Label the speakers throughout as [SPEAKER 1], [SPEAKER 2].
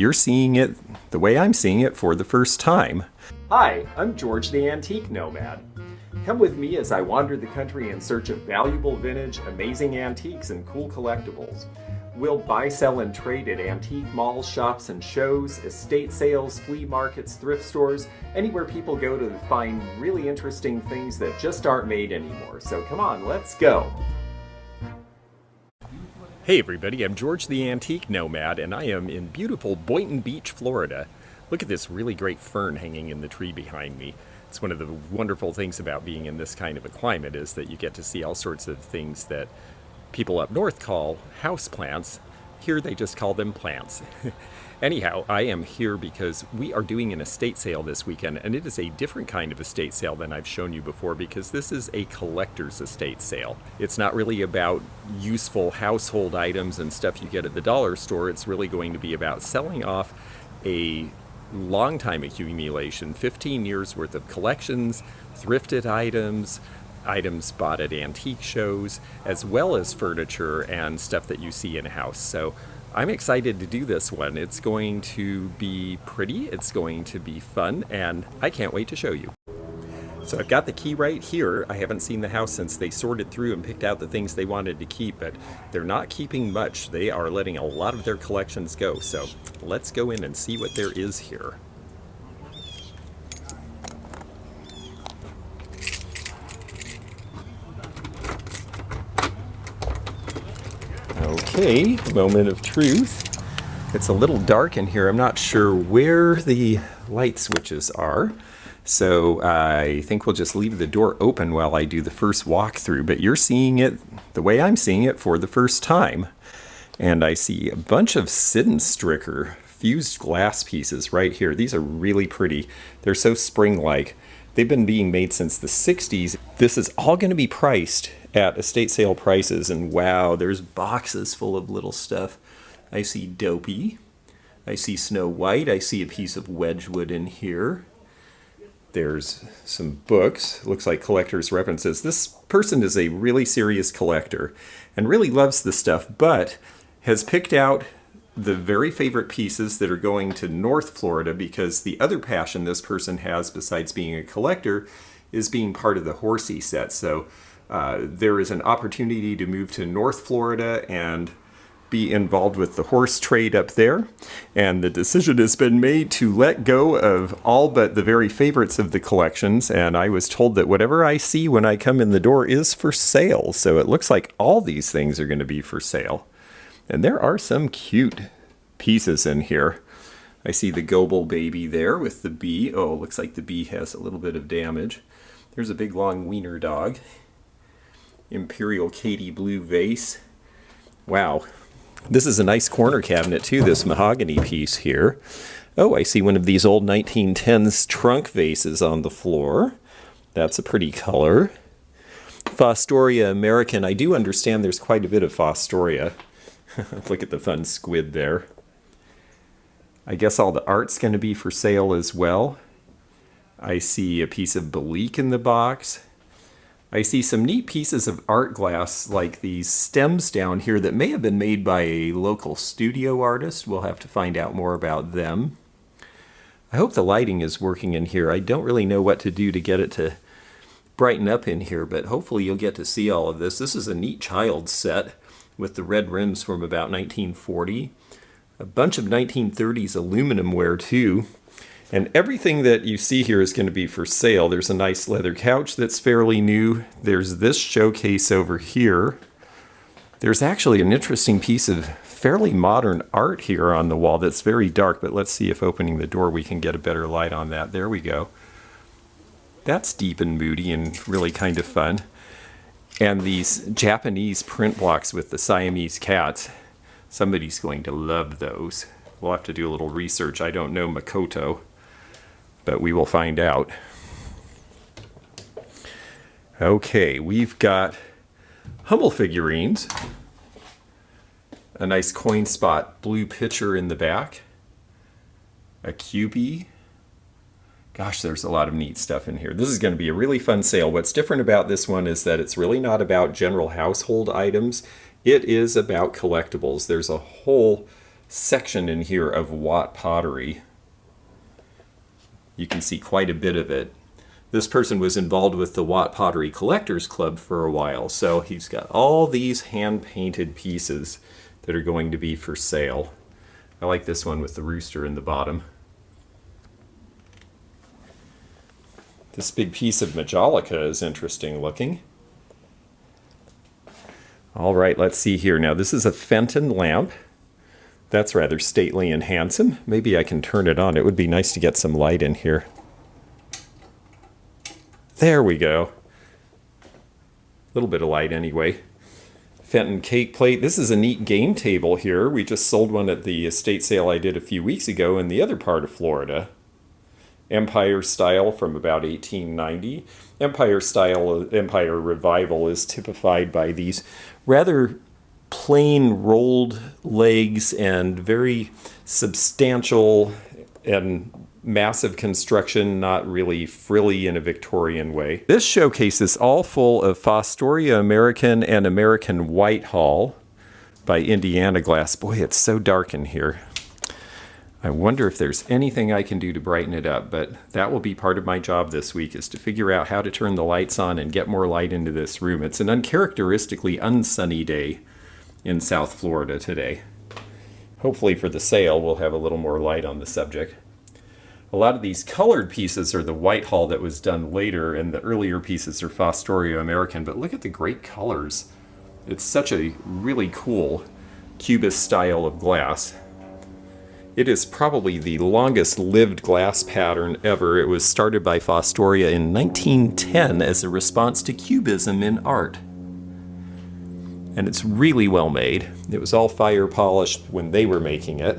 [SPEAKER 1] You're seeing it the way I'm seeing it for the first time. Hi, I'm George the Antique Nomad. Come with me as I wander the country in search of valuable vintage, amazing antiques, and cool collectibles. We'll buy, sell, and trade at antique malls, shops, and shows, estate sales, flea markets, thrift stores, anywhere people go to find really interesting things that just aren't made anymore. So come on, let's go! Hey everybody, I'm George the Antique Nomad, and I am in beautiful Boynton Beach, Florida. Look at this really great fern hanging in the tree behind me. It's one of the wonderful things about being in this kind of a climate is that you get to see all sorts of things that people up north call house plants. Here they just call them plants. Anyhow, I am here because we are doing an estate sale this weekend, and it is a different kind of estate sale than I've shown you before because this is a collector's estate sale. It's not really about useful household items and stuff you get at the dollar store. It's really going to be about selling off a long time accumulation, 15 years worth of collections, thrifted items, items bought at antique shows, as well as furniture and stuff that you see in a house. So I'm excited to do this one. It's going to be pretty, it's going to be fun, and I can't wait to show you. So I've got the key right here. I haven't seen the house since they sorted through and picked out the things they wanted to keep, but they're not keeping much. They are letting a lot of their collections go. So let's go in and see what there is here. Okay, moment of truth. It's a little dark in here. I'm not sure where the light switches are. So I think we'll just leave the door open while I do the first walkthrough. But you're seeing it the way I'm seeing it for the first time. And I see a bunch of Sydenstricker fused glass pieces right here. These are really pretty. They're so spring-like. They've been being made since the 60s. This is all going to be priced at estate sale prices, and wow, there's boxes full of little stuff. I see Dopey, I see Snow White, I see a piece of Wedgwood in here. There's some books, looks like collector's references. This person is a really serious collector and really loves the stuff, but has picked out the very favorite pieces that are going to North Florida because the other passion this person has besides being a collector is being part of the horsey set. So there is an opportunity to move to North Florida and be involved with the horse trade up there. And the decision has been made to let go of all but the very favorites of the collections. And I was told that whatever I see when I come in the door is for sale. So it looks like all these things are going to be for sale. And there are some cute pieces in here. I see the Goebel baby there with the bee. Oh, looks like the bee has a little bit of damage. There's a big long wiener dog. Imperial Katy blue vase. Wow. This is a nice corner cabinet too, this mahogany piece here. Oh, I see one of these old 1910s trunk vases on the floor. That's a pretty color. Fostoria American. I do understand there's quite a bit of Fostoria. Look at the fun squid there. I guess all the art's going to be for sale as well. I see a piece of Belique in the box. I see some neat pieces of art glass like these stems down here that may have been made by a local studio artist. We'll have to find out more about them. I hope the lighting is working in here. I don't really know what to do to get it to brighten up in here, but hopefully you'll get to see all of this. This is a neat child's set with the red rims from about 1940. A bunch of 1930s aluminum ware too. And everything that you see here is going to be for sale. There's a nice leather couch that's fairly new. There's this showcase over here. There's actually an interesting piece of fairly modern art here on the wall that's very dark, but let's see if opening the door we can get a better light on that. There we go. That's deep and moody and really kind of fun. And these Japanese print blocks with the Siamese cats. Somebody's going to love those. We'll have to do a little research. I don't know Makoto, but we will find out. Okay, we've got Hummel figurines. A nice coin spot blue pitcher in the back. A Cubie. Gosh, there's a lot of neat stuff in here. This is going to be a really fun sale. What's different about this one is that it's really not about general household items. It is about collectibles. There's a whole section in here of Watt pottery. You can see quite a bit of it. This person was involved with the Watt Pottery Collectors Club for a while, so he's got all these hand-painted pieces that are going to be for sale. I like this one with the rooster in the bottom. This big piece of Majolica is interesting looking. All right, let's see here. Now, this is a Fenton lamp. That's rather stately and handsome. Maybe I can turn it on. It would be nice to get some light in here. There we go. A little bit of light anyway. Fenton cake plate. This is a neat game table here. We just sold one at the estate sale I did a few weeks ago in the other part of Florida. Empire style from about 1890. Empire style, Empire revival is typified by these rather plain rolled legs and very substantial and massive construction, not really frilly in a Victorian way. This showcase is all full of Fostoria American and American Whitehall by Indiana Glass. Boy, it's so dark in here. I wonder if there's anything I can do to brighten it up, but that will be part of my job this week, is to figure out how to turn the lights on and get more light into this room. It's an uncharacteristically unsunny day in South Florida today. Hopefully for the sale, we'll have a little more light on the subject. A lot of these colored pieces are the Whitehall that was done later, and the earlier pieces are Fostoria American, but look at the great colors. It's such a really cool cubist style of glass. It is probably the longest lived glass pattern ever. It was started by Fostoria in 1910 as a response to cubism in art. And it's really well made. It was all fire polished when they were making it.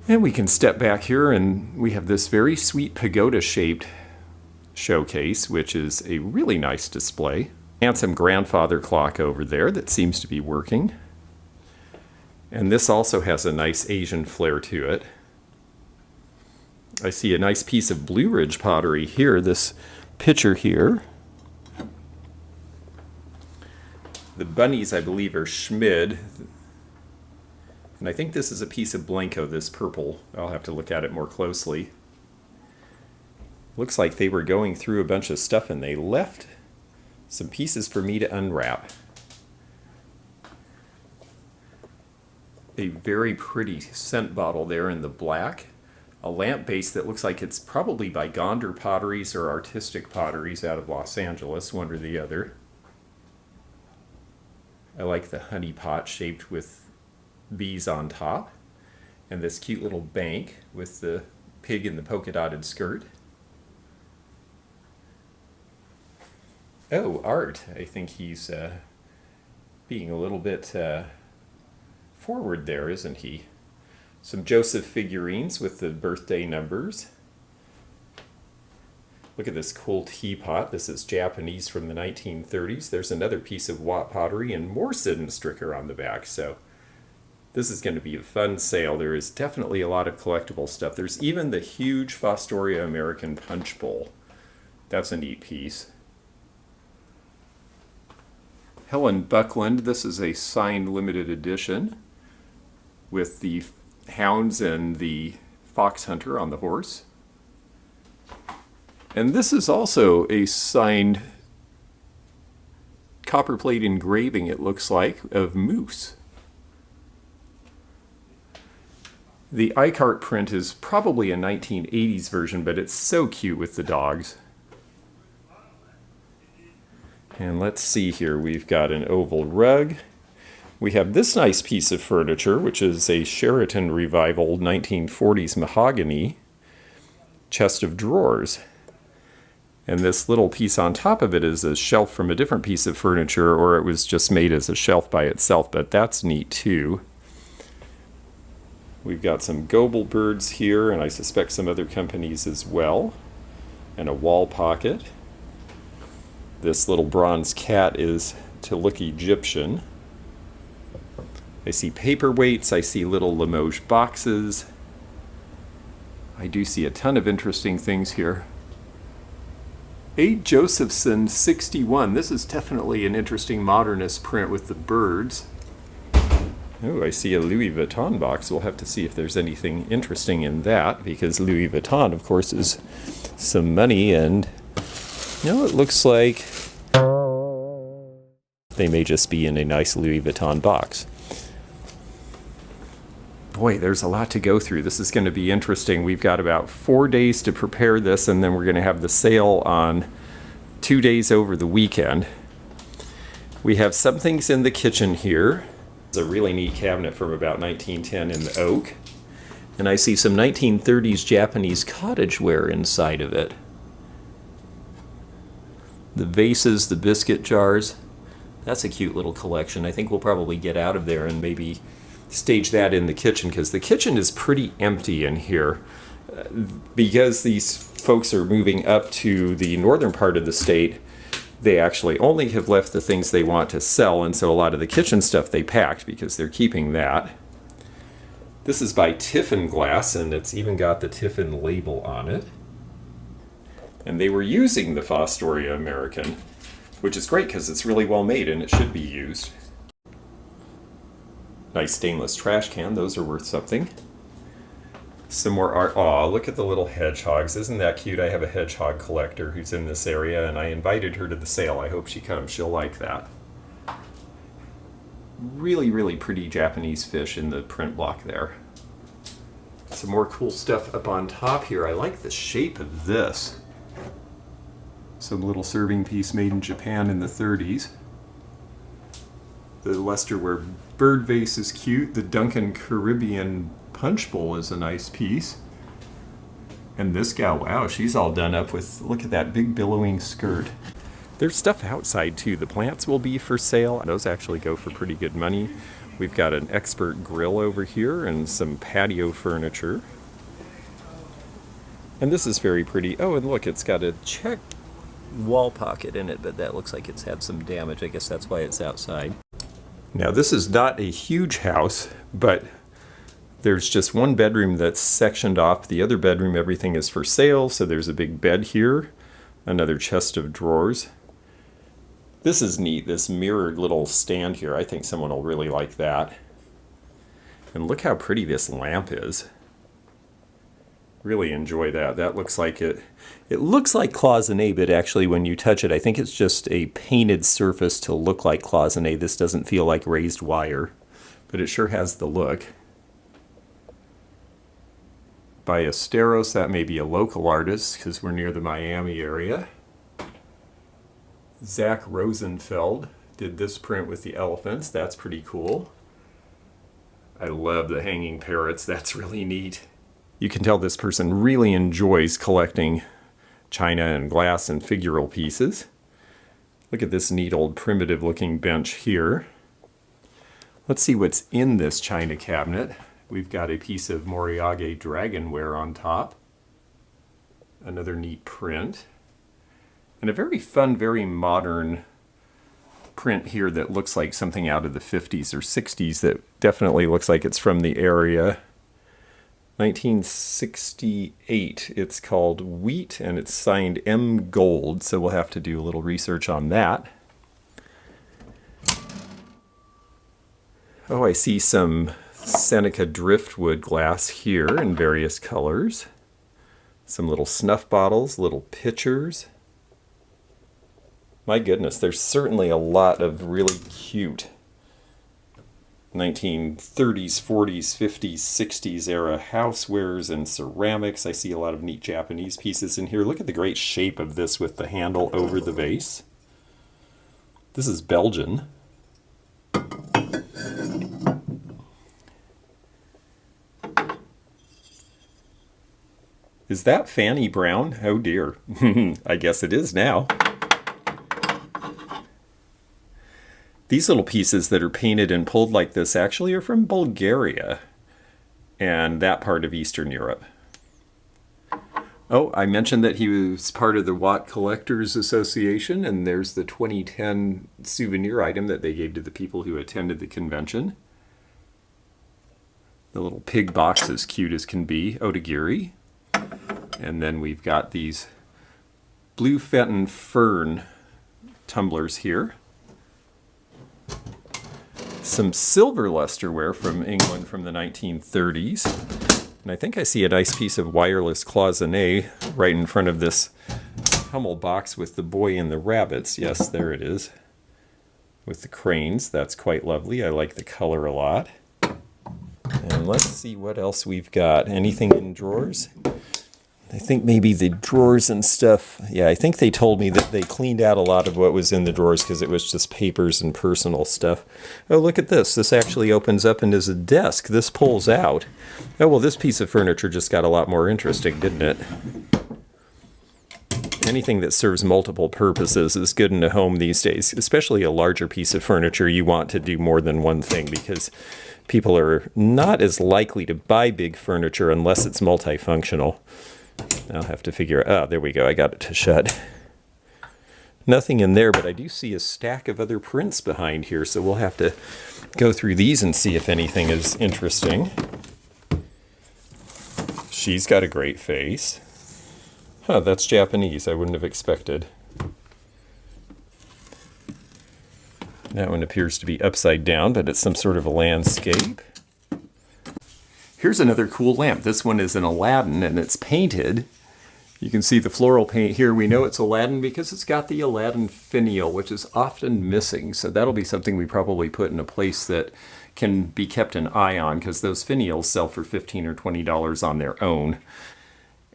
[SPEAKER 1] And we can step back here and we have this very sweet pagoda-shaped showcase, which is a really nice display. Handsome grandfather clock over there that seems to be working. And this also has a nice Asian flair to it. I see a nice piece of Blue Ridge pottery here, this pitcher here. The bunnies, I believe, are Schmid. And I think this is a piece of Blanco, this purple. I'll have to look at it more closely. Looks like they were going through a bunch of stuff and they left some pieces for me to unwrap. A very pretty scent bottle there in the black. A lamp base that looks like it's probably by Gonder Potteries or Artistic Potteries out of Los Angeles, one or the other. I like the honey pot shaped with bees on top, and this cute little bank with the pig in the polka dotted skirt. Oh, Art. I think he's being a little bit forward there, isn't he? Some Joseph figurines with the birthday numbers. Look at this cool teapot. This is Japanese from the 1930s. There's another piece of Watt pottery and more Sydenstricker on the back. So this is going to be a fun sale. There is definitely a lot of collectible stuff. There's even the huge Fostoria American punch bowl. That's a neat piece. Helen Buckland. This is a signed limited edition with the hounds and the fox hunter on the horse. And this is also a signed copperplate engraving, it looks like, of moose. The iCart print is probably a 1980s version, but it's so cute with the dogs. And let's see here, we've got an oval rug. We have this nice piece of furniture, which is a Sheraton Revival 1940s mahogany chest of drawers. And this little piece on top of it is a shelf from a different piece of furniture, or it was just made as a shelf by itself, but that's neat too. We've got some Goebel birds here, and I suspect some other companies as well. And a wall pocket. This little bronze cat is to look Egyptian. I see paperweights, I see little Limoges boxes. I do see a ton of interesting things here. A. Josephson 61. This is definitely an interesting modernist print with the birds. Oh, I see a Louis Vuitton box. We'll have to see if there's anything interesting in that, because Louis Vuitton, of course, is some money, and it looks like they may just be in a nice Louis Vuitton box. Boy, there's a lot to go through. This is going to be interesting. We've got about 4 days to prepare this, and then we're going to have the sale on 2 days over the weekend. We have some things in the kitchen here. It's a really neat cabinet from about 1910 in the oak. And I see some 1930s Japanese cottage ware inside of it. The vases, the biscuit jars. That's a cute little collection. I think we'll probably get out of there and maybe stage that in the kitchen, because the kitchen is pretty empty in here. Because these folks are moving up to the northern part of the state, they actually only have left the things they want to sell, and so a lot of the kitchen stuff they packed because they're keeping that. This is by Tiffin Glass, and it's even got the Tiffin label on it. And they were using the Fostoria American, which is great because it's really well made and it should be used. Nice stainless trash can, those are worth something. Some more art. Aw, look at the little hedgehogs. Isn't that cute? I have a hedgehog collector who's in this area, and I invited her to the sale. I hope she comes. She'll like that. Really, really pretty Japanese fish in the print block there. Some more cool stuff up on top here. I like the shape of this. Some little serving piece made in Japan in the 30s. The Lesterware bird vase is cute. The Duncan Caribbean punch bowl is a nice piece. And this gal, wow, she's all done up with, look at that big billowing skirt. There's stuff outside too. The plants will be for sale. Those actually go for pretty good money. We've got an expert grill over here and some patio furniture. And this is very pretty. Oh, and look, it's got a Czech wall pocket in it, but that looks like it's had some damage. I guess that's why it's outside. Now, this is not a huge house, but there's just one bedroom that's sectioned off. The other bedroom, everything is for sale. So there's a big bed here, another chest of drawers. This is neat, this mirrored little stand here. I think someone will really like that. And look how pretty this lamp is. Really enjoy that. That looks like it looks like cloisonne, but actually when you touch it, I think it's just a painted surface to look like cloisonne. This doesn't feel like raised wire, but it sure has the look. By Asteros, that may be a local artist because we're near the Miami area. Zach Rosenfeld did this print with the elephants. That's pretty cool. I love the hanging parrots. That's really neat. You can tell this person really enjoys collecting china and glass and figural pieces. Look at this neat old primitive looking bench here. Let's see what's in this china cabinet. We've got a piece of Moriage dragonware on top. Another neat print. And a very fun, very modern print here that looks like something out of the 50s or 60s that definitely looks like it's from the area. 1968. It's called Wheat and it's signed M. Gold, so we'll have to do a little research on that. Oh, I see some Seneca driftwood glass here in various colors. Some little snuff bottles, little pitchers. My goodness, there's certainly a lot of really cute 1930s, 40s, 50s, 60s era housewares and ceramics. I see a lot of neat Japanese pieces in here. Look at the great shape of this with the handle over the vase. This is Belgian. Is that Fanny Brown? Oh dear. I guess it is now. These little pieces that are painted and pulled like this actually are from Bulgaria and that part of Eastern Europe. Oh, I mentioned that he was part of the Watt Collectors Association, and there's the 2010 souvenir item that they gave to the people who attended the convention. The little pig box is cute as can be, Otagiri. And then we've got these blue Fenton fern tumblers here. some silver lusterware from England from the 1930s. And I think I see a nice piece of wireless cloisonne right in front of this Hummel box with the boy and the rabbits. Yes, there it is. With the cranes. That's quite lovely. I like the color a lot. And let's see what else we've got. Anything in drawers? I think maybe the drawers and stuff. Yeah, I think they told me that they cleaned out a lot of what was in the drawers because it was just papers and personal stuff. Oh, look at this. This actually opens up and is a desk. This pulls out. Oh, well, this piece of furniture just got a lot more interesting, didn't it? Anything that serves multiple purposes is good in a home these days, especially a larger piece of furniture. You want to do more than one thing because people are not as likely to buy big furniture unless it's multifunctional. I'll have to figure out, there we go, I got it to shut. Nothing in there, but I do see a stack of other prints behind here, so we'll have to go through these and see if anything is interesting. She's got a great face. Huh, that's Japanese, I wouldn't have expected. That one appears to be upside down, but it's some sort of a landscape. Here's another cool lamp. This one is an Aladdin and it's painted. You can see the floral paint here. We know it's Aladdin because it's got the Aladdin finial, which is often missing. So that'll be something we probably put in a place that can be kept an eye on because those finials sell for $15 or $20 on their own.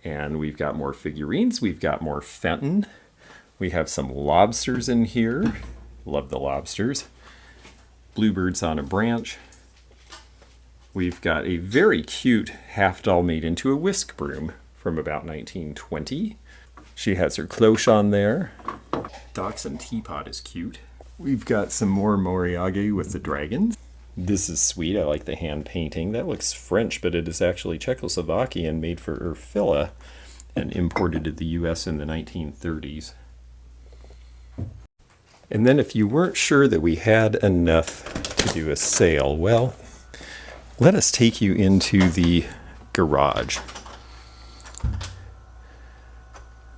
[SPEAKER 1] And we've got more figurines. We've got more Fenton. We have some lobsters in here. Love the lobsters. Bluebirds on a branch. We've got a very cute half doll made into a whisk broom from about 1920. She has her cloche on there. Dachshund teapot is cute. We've got some more Moriage with the dragons. This is sweet. I like the hand painting. That looks French, but it is actually Czechoslovakian, made for Urfila and imported to the US in the 1930s. And then if you weren't sure that we had enough to do a sale, well, let us take you into the garage.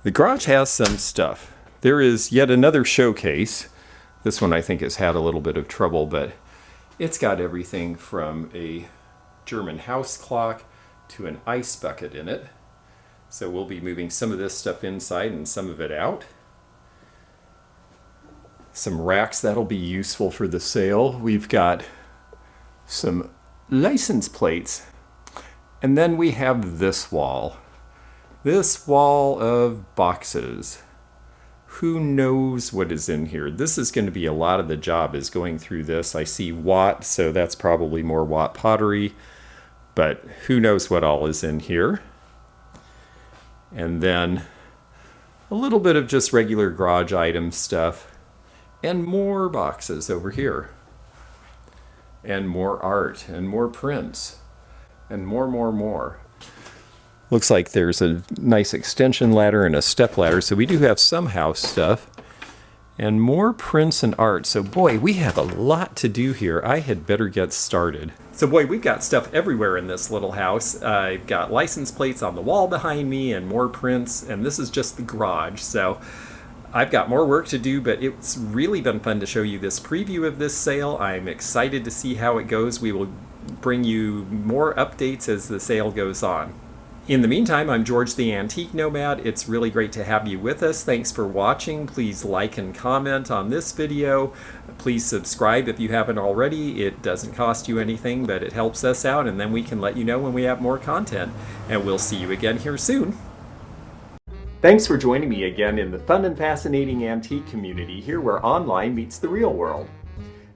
[SPEAKER 1] The garage has some stuff. There is yet another showcase. This one I think has had a little bit of trouble, but it's got everything from a German house clock to an ice bucket in it. So we'll be moving some of this stuff inside and some of it out. Some racks that'll be useful for the sale. We've got some license plates. And then we have this wall. This wall of boxes. Who knows what is in here? This is going to be a lot of the job is going through this. I see Watt, so that's probably more Watt pottery. But who knows what all is in here. And then a little bit of just regular garage item stuff. And more boxes over here. And more art, and more prints, and more. Looks like there's a nice extension ladder and a step ladder, so we do have some house stuff. And more prints and art, so boy, we have a lot to do here. I had better get started. So boy, we've got stuff everywhere in this little house. I've got license plates on the wall behind me, and more prints, and this is just the garage, so I've got more work to do, but it's really been fun to show you this preview of this sale. I'm excited to see how it goes. We will bring you more updates as the sale goes on. In the meantime, I'm George the Antique Nomad. It's really great to have you with us. Thanks for watching. Please like and comment on this video. Please subscribe if you haven't already. It doesn't cost you anything, but it helps us out, and then we can let you know when we have more content. And we'll see you again here soon. Thanks for joining me again in the fun and fascinating antique community here where online meets the real world.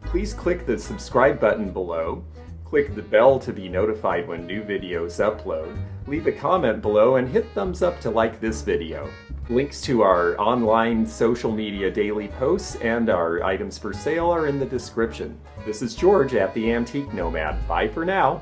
[SPEAKER 1] Please click the subscribe button below, click the bell to be notified when new videos upload, leave a comment below, and hit thumbs up to like this video. Links to our online social media daily posts and our items for sale are in the description. This is George at the Antique Nomad. Bye for now.